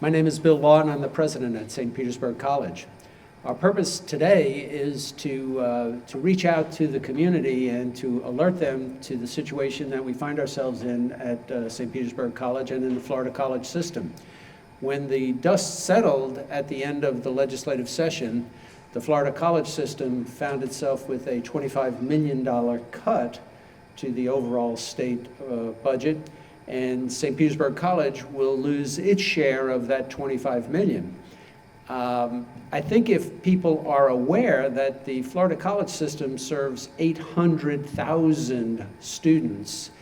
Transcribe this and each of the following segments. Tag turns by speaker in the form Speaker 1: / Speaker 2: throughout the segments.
Speaker 1: My name is Bill Lawton. I'm the president at St. Petersburg College. Our purpose today is to reach out to the community and to alert them to the situation that we find ourselves in at St. Petersburg College and in the Florida college system. When the dust settled at the end of the legislative session, the Florida college system found itself with a $25 million cut to the overall state budget, and St. Petersburg College will lose its share of that $25 million. I think if people are aware that the Florida college system serves 800,000 students,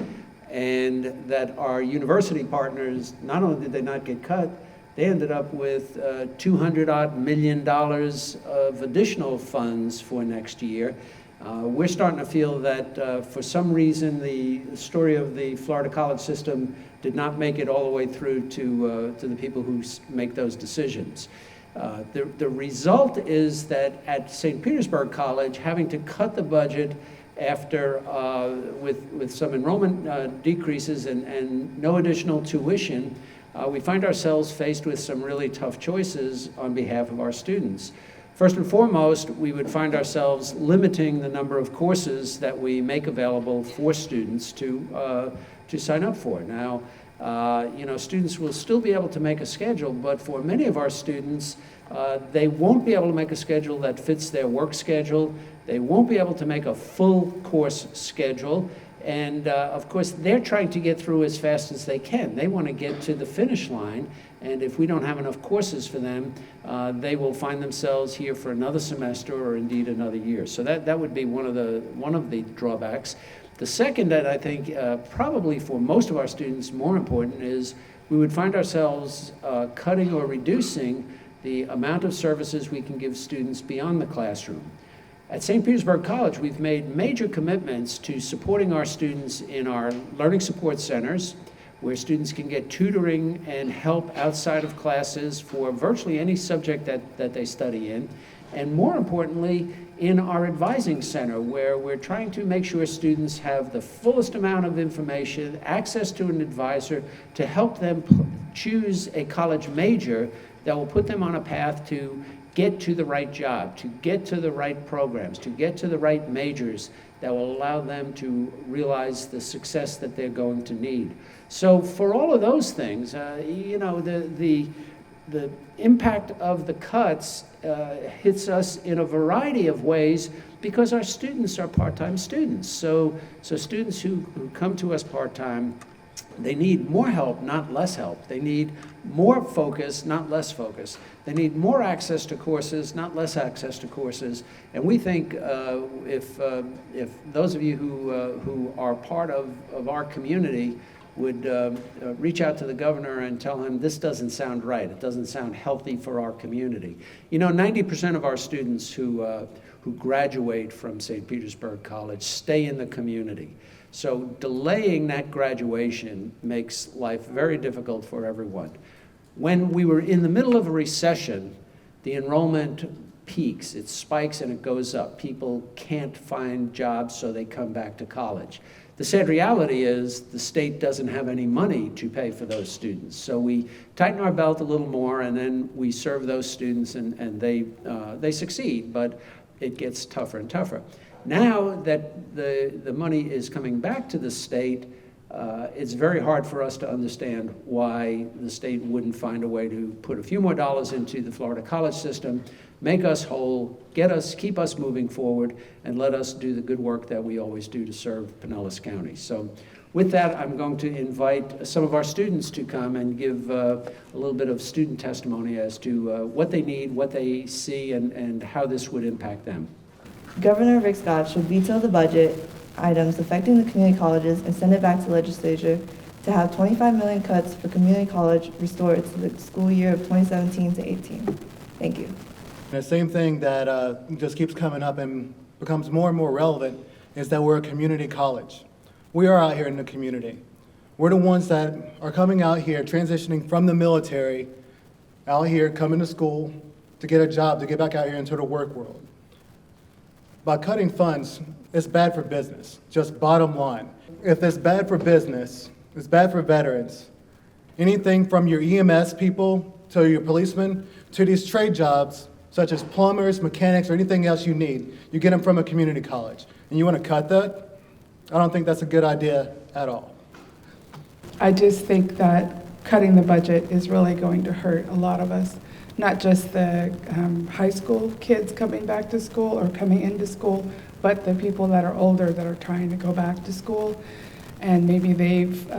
Speaker 1: and that our university partners, not only did they not get cut, they ended up with $200-odd million of additional funds for next year. We're starting to feel that for some reason the story of the Florida college system did not make it all the way through to the people who make those decisions. The result is that at St. Petersburg College, having to cut the budget after with some enrollment decreases and no additional tuition, we find ourselves faced with some really tough choices on behalf of our students. First and foremost, we would find ourselves limiting the number of courses that we make available for students to sign up for. Now, students will still be able to make a schedule, but for many of our students, they won't be able to make a schedule that fits their work schedule. They won't be able to make a full course schedule. And of course, they're trying to get through as fast as they can. They want to get to the finish line. And if we don't have enough courses for them, they will find themselves here for another semester or indeed another year. So that would be one of the drawbacks. The second that I think probably for most of our students more important is we would find ourselves cutting or reducing the amount of services we can give students beyond the classroom. At St. Petersburg College, we've made major commitments to supporting our students in our learning support centers, where students can get tutoring and help outside of classes for virtually any subject that they study in, and more importantly, in our advising center, where we're trying to make sure students have the fullest amount of information, access to an advisor to help them choose a college major that will put them on a path to get to the right job, to get to the right programs, to get to the right majors that will allow them to realize the success that they're going to need. So for all of those things, the impact of the cuts hits us in a variety of ways because our students are part-time students. So students who come to us part-time, they need more help, not less help. They need more focus, not less focus. They need more access to courses, not less access to courses. And we think if those of you who are part of our community would reach out to the governor and tell him this doesn't sound right. It doesn't sound healthy for our community. 90% of our students who graduate from St. Petersburg College stay in the community. So delaying that graduation makes life very difficult for everyone. When we were in the middle of a recession, the enrollment peaks, it spikes and it goes up. People can't find jobs, so they come back to college. The sad reality is the state doesn't have any money to pay for those students. So we tighten our belt a little more, and then we serve those students, and they succeed, but it gets tougher and tougher. Now that the money is coming back to the state, it's very hard for us to understand why the state wouldn't find a way to put a few more dollars into the Florida college system, make us whole, keep us moving forward, and let us do the good work that we always do to serve Pinellas County. So with that, I'm going to invite some of our students to come and give a little bit of student testimony as to what they need, what they see, and how this would impact them.
Speaker 2: Governor Rick Scott should veto the budget items affecting the community colleges and send it back to the legislature to have 25 million cuts for community college restored to the school year of 2017 to 18. Thank you.
Speaker 3: The same thing that just keeps coming up and becomes more and more relevant is that we're a community college. We are out here in the community. We're the ones that are coming out here, transitioning from the military, out here, coming to school to get a job, to get back out here into the work world. By cutting funds, it's bad for business, just bottom line. If it's bad for business, it's bad for veterans. Anything from your EMS people to your policemen, to these trade jobs, such as plumbers, mechanics, or anything else you need, you get them from a community college. And you want to cut that? I don't think that's a good idea at all.
Speaker 4: I just think that cutting the budget is really going to hurt a lot of us, not just the high school kids coming back to school or coming into school, but the people that are older that are trying to go back to school. And maybe they've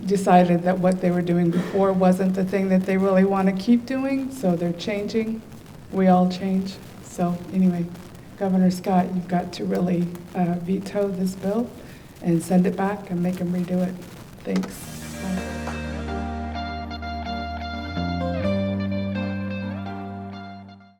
Speaker 4: decided that what they were doing before wasn't the thing that they really want to keep doing, so they're changing. We all change. So anyway, Governor Scott, you've got to really veto this bill and send it back and make them redo it. Thanks.